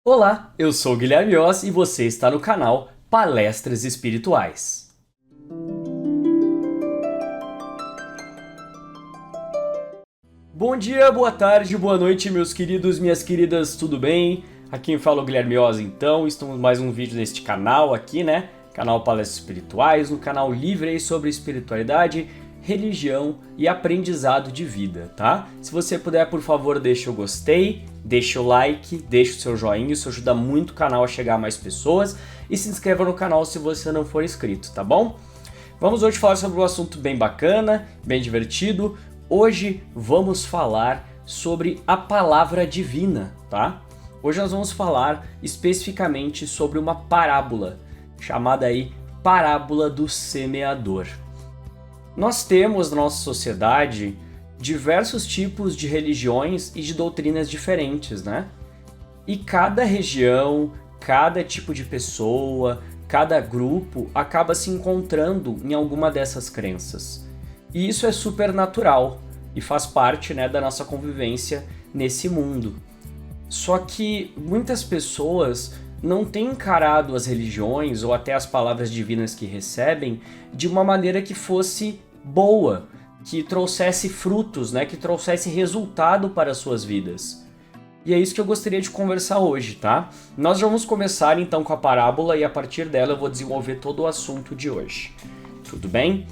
Olá, eu sou o Guilherme Oz e você está no canal Palestras Espirituais. Bom dia, boa tarde, boa noite, meus queridos, minhas queridas, tudo bem? Aqui quem fala é o Guilherme Oz, então, estamos mais um vídeo neste canal aqui, né? Canal Palestras Espirituais, um canal livre aí sobre espiritualidade, religião e aprendizado de vida, tá? Se você puder, por favor, deixa o gostei, deixa o like, deixa o seu joinha, isso ajuda muito o canal a chegar a mais pessoas e se inscreva no canal se você não for inscrito, tá bom? Vamos hoje falar sobre um assunto bem bacana, bem divertido. Hoje vamos falar sobre a palavra divina, tá? Hoje nós vamos falar especificamente sobre uma parábola, chamada aí Parábola do Semeador. Nós temos na nossa sociedade diversos tipos de religiões e de doutrinas diferentes, né? E cada região, cada tipo de pessoa, cada grupo acaba se encontrando em alguma dessas crenças. E isso é super natural e faz parte, né, da nossa convivência nesse mundo. Só que muitas pessoas não têm encarado as religiões ou até as palavras divinas que recebem de uma maneira que fosse boa, que trouxesse frutos, né, que trouxesse resultado para as suas vidas. E é isso que eu gostaria de conversar hoje, tá? Nós já vamos começar então com a parábola e a partir dela eu vou desenvolver todo o assunto de hoje. Tudo bem?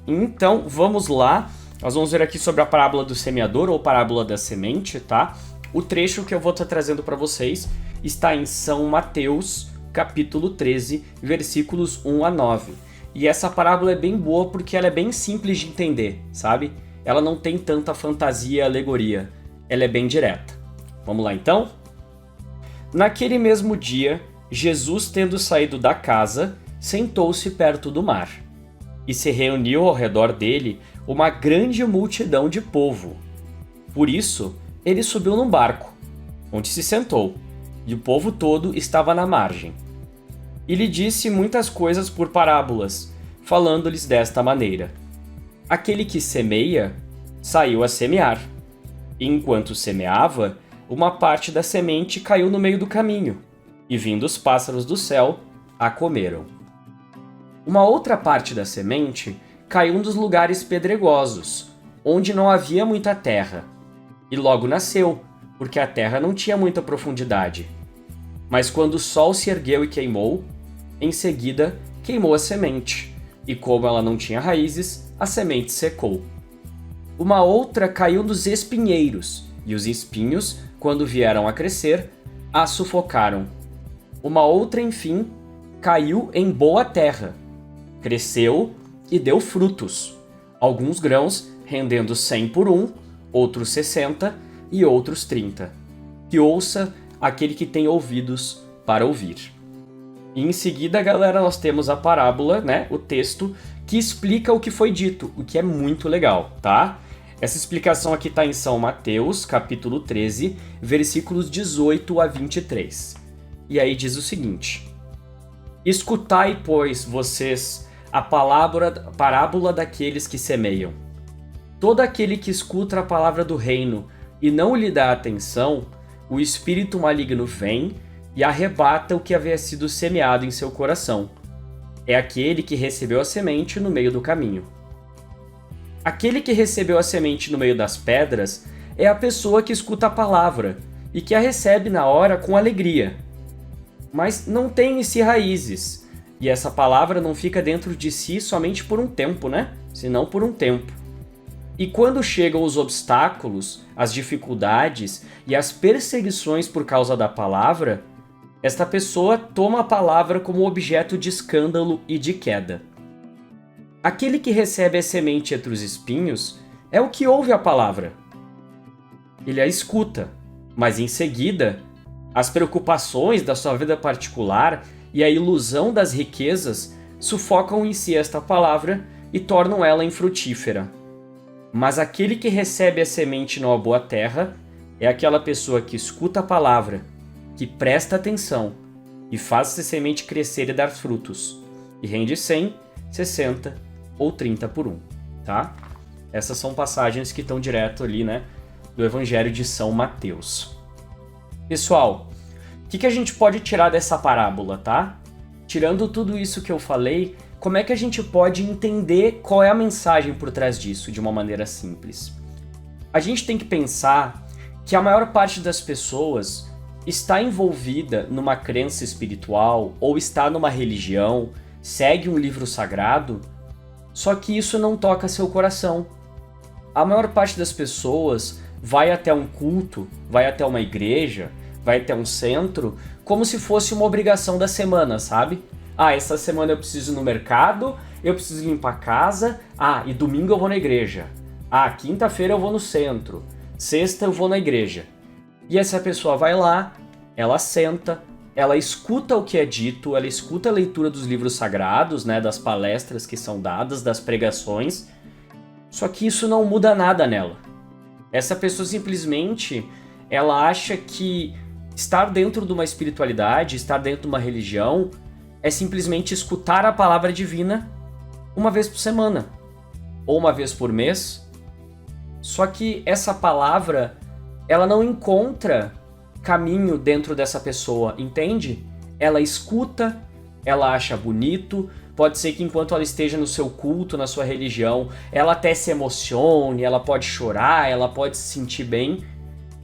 Então, vamos lá. Nós vamos ver aqui sobre a parábola do semeador ou parábola da semente, tá? O trecho que eu vou estar trazendo para vocês está em São Mateus, capítulo 13, versículos 1 a 9. E essa parábola é bem boa porque ela é bem simples de entender, sabe? Ela não tem tanta fantasia e alegoria. Ela é bem direta. Vamos lá então? Naquele mesmo dia, Jesus, tendo saído da casa, sentou-se perto do mar. E se reuniu ao redor dele uma grande multidão de povo. Por isso, ele subiu num barco, onde se sentou, e o povo todo estava na margem. E lhe disse muitas coisas por parábolas, falando-lhes desta maneira: Aquele que semeia, saiu a semear. E enquanto semeava, uma parte da semente caiu no meio do caminho, e vindo os pássaros do céu, a comeram. Uma outra parte da semente caiu nos lugares pedregosos, onde não havia muita terra, e logo nasceu, porque a terra não tinha muita profundidade. Mas quando o sol se ergueu e queimou, em seguida queimou a semente, e como ela não tinha raízes, a semente secou. Uma outra caiu nos espinheiros, e os espinhos, quando vieram a crescer, a sufocaram. Uma outra, enfim, caiu em boa terra, cresceu e deu frutos, alguns grãos rendendo 100 por um, outros 60 e outros 30. Que ouça aquele que tem ouvidos para ouvir. E em seguida, galera, nós temos a parábola, né, o texto, que explica o que foi dito, o que é muito legal, tá? Essa explicação aqui está em São Mateus, capítulo 13, versículos 18 a 23. E aí diz o seguinte: Escutai, pois, vocês, a parábola daqueles que semeiam. Todo aquele que escuta a palavra do reino e não lhe dá atenção, o espírito maligno vem e arrebata o que havia sido semeado em seu coração. É aquele que recebeu a semente no meio do caminho. Aquele que recebeu a semente no meio das pedras é a pessoa que escuta a palavra e que a recebe na hora com alegria. Mas não tem em si raízes, e essa palavra não fica dentro de si somente por um tempo, né? Senão por um tempo. E quando chegam os obstáculos, as dificuldades e as perseguições por causa da palavra, esta pessoa toma a palavra como objeto de escândalo e de queda. Aquele que recebe a semente entre os espinhos é o que ouve a palavra. Ele a escuta, mas em seguida, as preocupações da sua vida particular e a ilusão das riquezas sufocam em si esta palavra e tornam ela infrutífera. Mas aquele que recebe a semente numa boa terra é aquela pessoa que escuta a palavra, que presta atenção e faz essa semente crescer e dar frutos, e rende 100, 60 ou 30 por um, tá? Essas são passagens que estão direto ali, né, do Evangelho de São Mateus. Pessoal, O que a gente pode tirar dessa parábola, tá? Tirando tudo isso que eu falei, como é que a gente pode entender qual é a mensagem por trás disso de uma maneira simples? A gente tem que pensar que a maior parte das pessoas está envolvida numa crença espiritual ou está numa religião, segue um livro sagrado, só que isso não toca seu coração. A maior parte das pessoas vai até um culto, vai até uma igreja, vai até um centro, como se fosse uma obrigação da semana, sabe? Ah, essa semana eu preciso ir no mercado, eu preciso limpar a casa, e domingo eu vou na igreja. Quinta-feira eu vou no centro, sexta eu vou na igreja. E essa pessoa vai lá, ela senta, ela escuta o que é dito, ela escuta a leitura dos livros sagrados, né, das palestras que são dadas, das pregações, só que isso não muda nada nela. Essa pessoa simplesmente, ela acha que estar dentro de uma espiritualidade, estar dentro de uma religião, é simplesmente escutar a palavra divina uma vez por semana, ou uma vez por mês. Só que essa palavra, ela não encontra caminho dentro dessa pessoa, entende? Ela escuta, ela acha bonito, pode ser que enquanto ela esteja no seu culto, na sua religião, ela até se emocione, ela pode chorar, ela pode se sentir bem,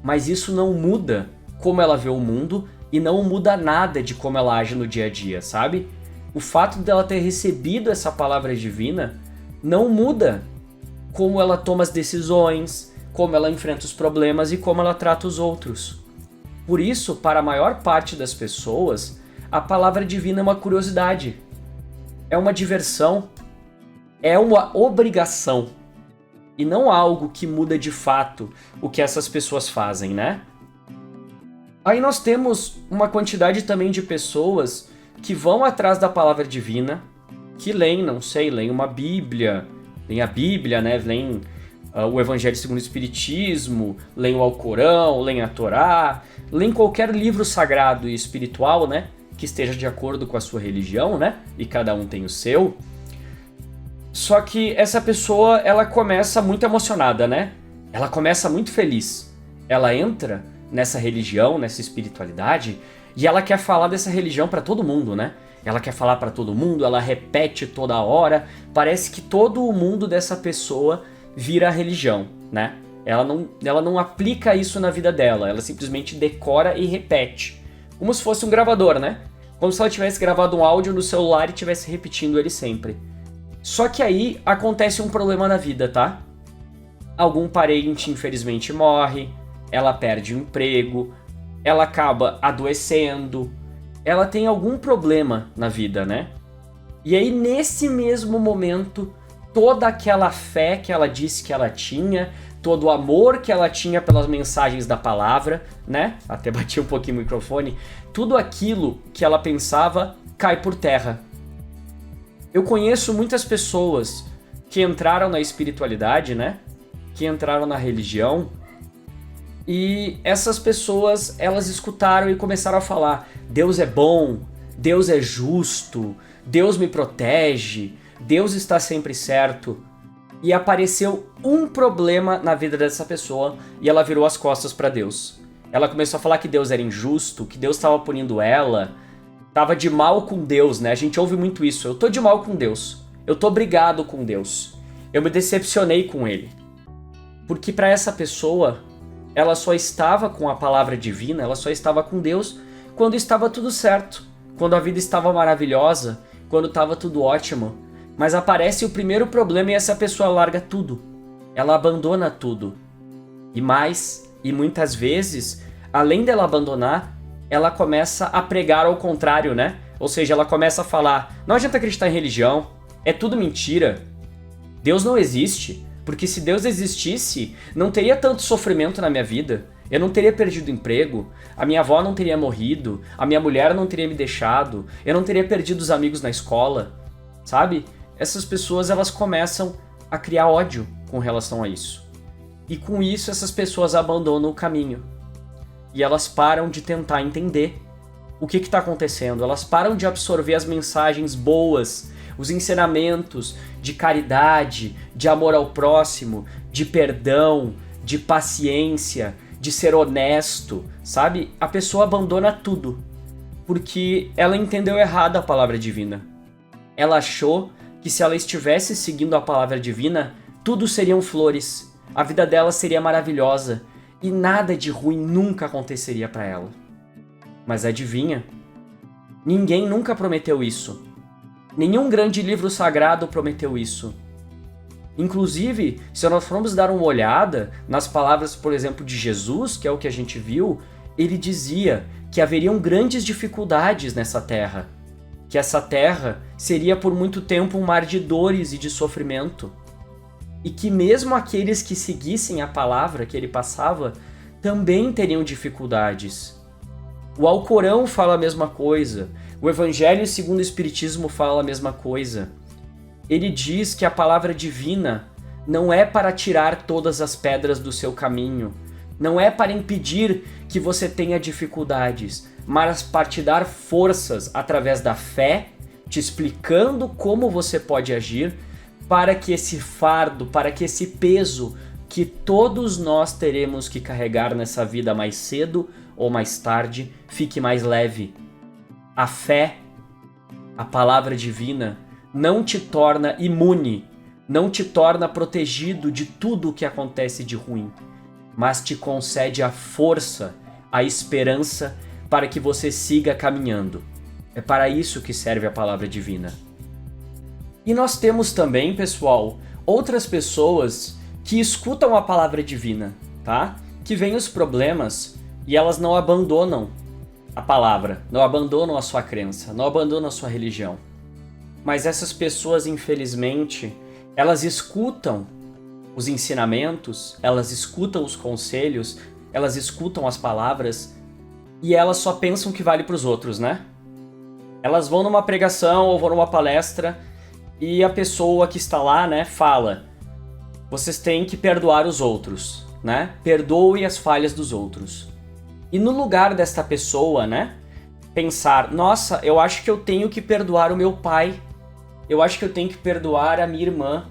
mas isso não muda como ela vê o mundo e não muda nada de como ela age no dia a dia, sabe? O fato dela ter recebido essa palavra divina não muda como ela toma as decisões, como ela enfrenta os problemas e como ela trata os outros. Por isso, para a maior parte das pessoas, a palavra divina é uma curiosidade, é uma diversão, é uma obrigação e não algo que muda de fato o que essas pessoas fazem, né? Aí nós temos uma quantidade também de pessoas que vão atrás da palavra divina, que leem, leem uma Bíblia, leem a Bíblia, né? Leem o Evangelho segundo o Espiritismo, leem o Alcorão, leem a Torá, leem qualquer livro sagrado e espiritual, né? Que esteja de acordo com a sua religião, né? E cada um tem o seu. Só que essa pessoa, ela começa muito emocionada, né? Ela começa muito feliz. Ela entra nessa religião, nessa espiritualidade, e ela quer falar dessa religião para todo mundo, né? Ela quer falar para todo mundo, ela repete toda hora, parece que todo o mundo dessa pessoa vira religião, né? Ela não aplica isso na vida dela, ela simplesmente decora e repete, como se fosse um gravador, né? Como se ela tivesse gravado um áudio no celular e estivesse repetindo ele sempre. Só que aí acontece um problema na vida, tá? Algum parente infelizmente morre, ela perde o emprego, ela acaba adoecendo, ela tem algum problema na vida, né? E aí, nesse mesmo momento, toda aquela fé que ela disse que ela tinha, todo o amor que ela tinha pelas mensagens da palavra, né? Até bati um pouquinho o microfone. Tudo aquilo que ela pensava cai por terra. Eu conheço muitas pessoas que entraram na espiritualidade, né? Que entraram na religião. E essas pessoas, elas escutaram e começaram a falar: Deus é bom, Deus é justo, Deus me protege, Deus está sempre certo. E apareceu um problema na vida dessa pessoa e ela virou as costas para Deus. Ela começou a falar que Deus era injusto, que Deus estava punindo ela, tava de mal com Deus, né? A gente ouve muito isso: eu tô de mal com Deus, eu tô brigado com Deus, eu me decepcionei com Ele. Porque para essa pessoa, ela só estava com a palavra divina, ela só estava com Deus quando estava tudo certo, quando a vida estava maravilhosa, quando estava tudo ótimo. Mas aparece o primeiro problema e essa pessoa larga tudo, ela abandona tudo. E muitas vezes, além dela abandonar, ela começa a pregar ao contrário, né? Ou seja, ela começa a falar: não adianta acreditar em religião, é tudo mentira, Deus não existe. Porque se Deus existisse, não teria tanto sofrimento na minha vida, eu não teria perdido o emprego, a minha avó não teria morrido, a minha mulher não teria me deixado, eu não teria perdido os amigos na escola, sabe? Essas pessoas, elas começam a criar ódio com relação a isso. E com isso, essas pessoas abandonam o caminho. E elas param de tentar entender o que está acontecendo, elas param de absorver as mensagens boas, os ensinamentos de caridade, de amor ao próximo, de perdão, de paciência, de ser honesto, sabe? A pessoa abandona tudo, porque ela entendeu errado a palavra divina. Ela achou que se ela estivesse seguindo a palavra divina, tudo seriam flores, a vida dela seria maravilhosa e nada de ruim nunca aconteceria para ela. Mas adivinha? Ninguém nunca prometeu isso. Nenhum grande livro sagrado prometeu isso. Inclusive, se nós formos dar uma olhada nas palavras, por exemplo, de Jesus, que é o que a gente viu, ele dizia que haveriam grandes dificuldades nessa terra, que essa terra seria por muito tempo um mar de dores e de sofrimento, e que mesmo aqueles que seguissem a palavra que ele passava também teriam dificuldades. O Alcorão fala a mesma coisa, o Evangelho segundo o Espiritismo fala a mesma coisa. Ele diz que a palavra divina não é para tirar todas as pedras do seu caminho, não é para impedir que você tenha dificuldades, mas para te dar forças através da fé, te explicando como você pode agir, para que esse fardo, para que esse peso que todos nós teremos que carregar nessa vida mais cedo ou mais tarde, fique mais leve. A fé, a palavra divina, não te torna imune, não te torna protegido de tudo o que acontece de ruim, mas te concede a força, a esperança para que você siga caminhando. É para isso que serve a palavra divina. E nós temos também, pessoal, outras pessoas que escutam a palavra divina, tá? Que vêm os problemas e elas não abandonam a palavra, não abandonam a sua crença, não abandonam a sua religião. Mas essas pessoas, infelizmente, elas escutam os ensinamentos, elas escutam os conselhos, elas escutam as palavras e elas só pensam que vale para os outros, né? Elas vão numa pregação ou vão numa palestra e a pessoa que está lá, né, fala: vocês têm que perdoar os outros, né? Perdoe as falhas dos outros. E no lugar desta pessoa, né, pensar: nossa, eu acho que eu tenho que perdoar o meu pai. Eu acho que eu tenho que perdoar a minha irmã.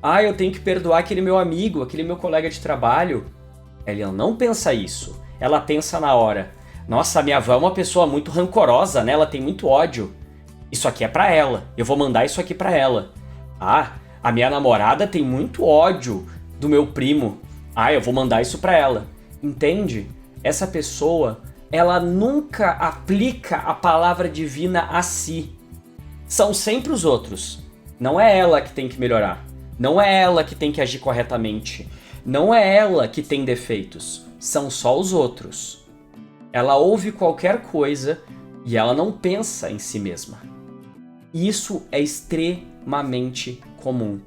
Ah, eu tenho que perdoar aquele meu amigo, aquele meu colega de trabalho. Ela não pensa isso. Ela pensa na hora: nossa, a minha avó é uma pessoa muito rancorosa, né? Ela tem muito ódio. Isso aqui é pra ela. Eu vou mandar isso aqui pra ela. Ah, a minha namorada tem muito ódio do meu primo. Ah, eu vou mandar isso pra ela. Entende? Essa pessoa, ela nunca aplica a palavra divina a si. São sempre os outros. Não é ela que tem que melhorar. Não é ela que tem que agir corretamente. Não é ela que tem defeitos. São só os outros. Ela ouve qualquer coisa e ela não pensa em si mesma. Isso é extremamente comum.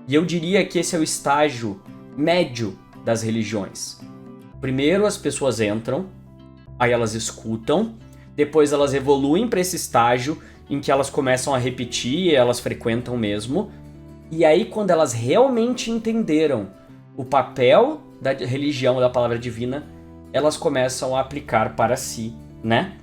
E eu diria que esse é o estágio médio das religiões. Primeiro as pessoas entram, aí elas escutam, depois elas evoluem para esse estágio em que elas começam a repetir, elas frequentam mesmo, e aí quando elas realmente entenderam o papel da religião, da palavra divina, elas começam a aplicar para si, né?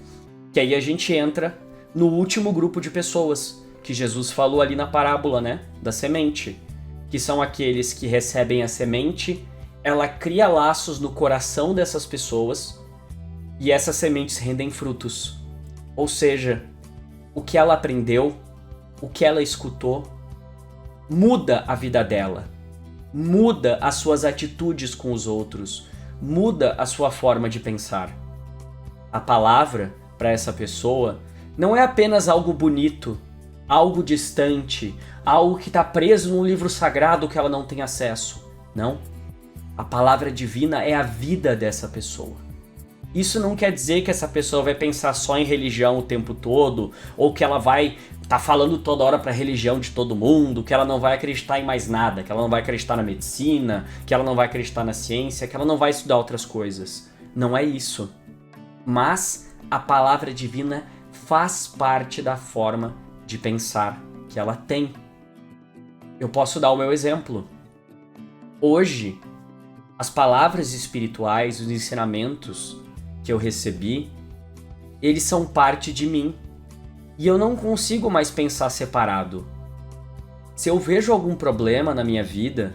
Que aí a gente entra no último grupo de pessoas que Jesus falou ali na parábola, né, da semente, que são aqueles que recebem a semente, ela cria laços no coração dessas pessoas e essas sementes rendem frutos. Ou seja, o que ela aprendeu, o que ela escutou, muda a vida dela, muda as suas atitudes com os outros, muda a sua forma de pensar. A palavra, para essa pessoa, não é apenas algo bonito, algo distante, algo que está preso num livro sagrado que ela não tem acesso. Não. A palavra divina é a vida dessa pessoa. Isso não quer dizer que essa pessoa vai pensar só em religião o tempo todo, ou que ela vai estar falando toda hora para a religião de todo mundo, que ela não vai acreditar em mais nada, que ela não vai acreditar na medicina, que ela não vai acreditar na ciência, que ela não vai estudar outras coisas. Não é isso. Mas a palavra divina faz parte da forma de pensar que ela tem. Eu posso dar o meu exemplo. Hoje, as palavras espirituais, os ensinamentos que eu recebi, eles são parte de mim. E eu não consigo mais pensar separado. Se eu vejo algum problema na minha vida,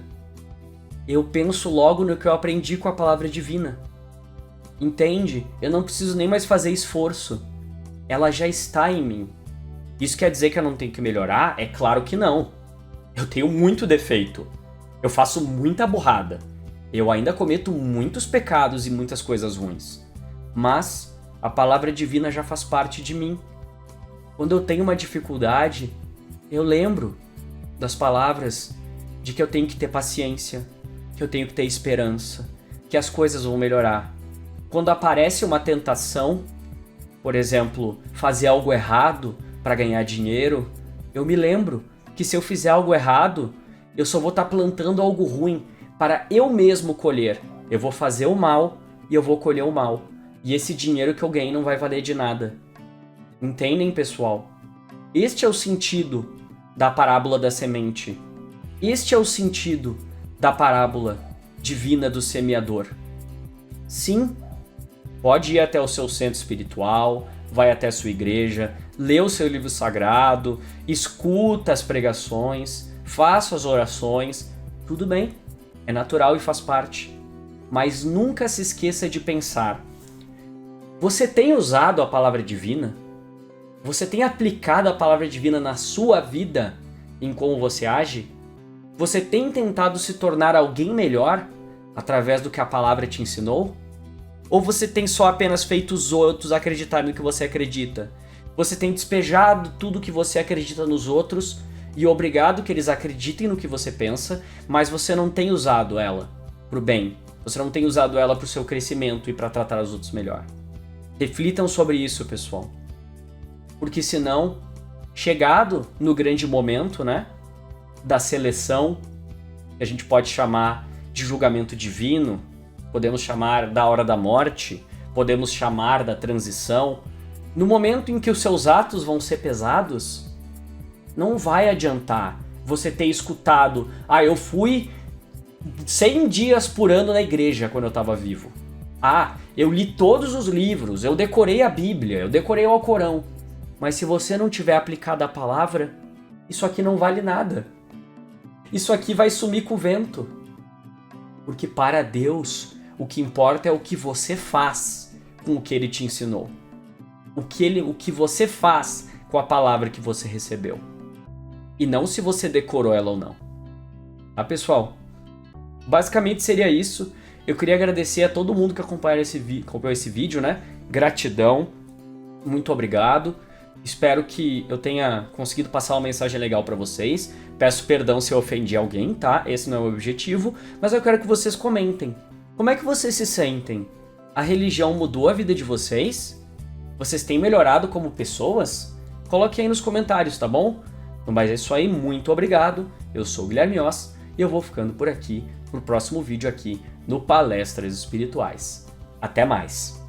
eu penso logo no que eu aprendi com a palavra divina. Entende? Eu não preciso nem mais fazer esforço. Ela já está em mim. Isso quer dizer que eu não tenho que melhorar? É claro que não. Eu tenho muito defeito. Eu faço muita burrada. Eu ainda cometo muitos pecados e muitas coisas ruins. Mas a palavra divina já faz parte de mim. Quando eu tenho uma dificuldade, eu lembro das palavras de que eu tenho que ter paciência, que eu tenho que ter esperança, que as coisas vão melhorar. Quando aparece uma tentação, por exemplo, fazer algo errado para ganhar dinheiro, eu me lembro que se eu fizer algo errado, eu só vou estar plantando algo ruim para eu mesmo colher. Eu vou fazer o mal e eu vou colher o mal. E esse dinheiro que eu ganhei não vai valer de nada. Entendem, pessoal? Este é o sentido da parábola da semente. Este é o sentido da parábola divina do semeador. Sim, pode ir até o seu centro espiritual, vai até a sua igreja, lê o seu livro sagrado, escuta as pregações, faça as orações, tudo bem, é natural e faz parte. Mas nunca se esqueça de pensar: você tem usado a palavra divina? Você tem aplicado a palavra divina na sua vida, em como você age? Você tem tentado se tornar alguém melhor através do que a palavra te ensinou? Ou você tem só apenas feito os outros acreditarem no que você acredita? Você tem despejado tudo que você acredita nos outros e obrigado que eles acreditem no que você pensa, mas você não tem usado ela pro bem. Você não tem usado ela pro seu crescimento e para tratar os outros melhor. Reflitam sobre isso, pessoal. Porque senão, chegado no grande momento, né, da seleção, que a gente pode chamar de julgamento divino, podemos chamar da hora da morte, podemos chamar da transição, no momento em que os seus atos vão ser pesados, não vai adiantar você ter escutado: eu fui 100 dias por ano na igreja quando eu estava vivo. Eu li todos os livros, eu decorei a Bíblia, eu decorei o Alcorão. Mas se você não tiver aplicado a palavra, isso aqui não vale nada. Isso aqui vai sumir com o vento. Porque para Deus, o que importa é o que você faz com o que Ele te ensinou. O que você faz com a palavra que você recebeu. E não se você decorou ela ou não. Tá, pessoal? Basicamente seria isso. Eu queria agradecer a todo mundo que acompanhou esse vídeo, né? Gratidão. Muito obrigado. Espero que eu tenha conseguido passar uma mensagem legal para vocês. Peço perdão se eu ofendi alguém, tá? Esse não é o objetivo. Mas eu quero que vocês comentem. Como é que vocês se sentem? A religião mudou a vida de vocês? Vocês têm melhorado como pessoas? Coloque aí nos comentários, tá bom? Mas é isso aí, muito obrigado. Eu sou o Guilherme Oz e eu vou ficando por aqui pro próximo vídeo aqui no Palestras Espirituais. Até mais!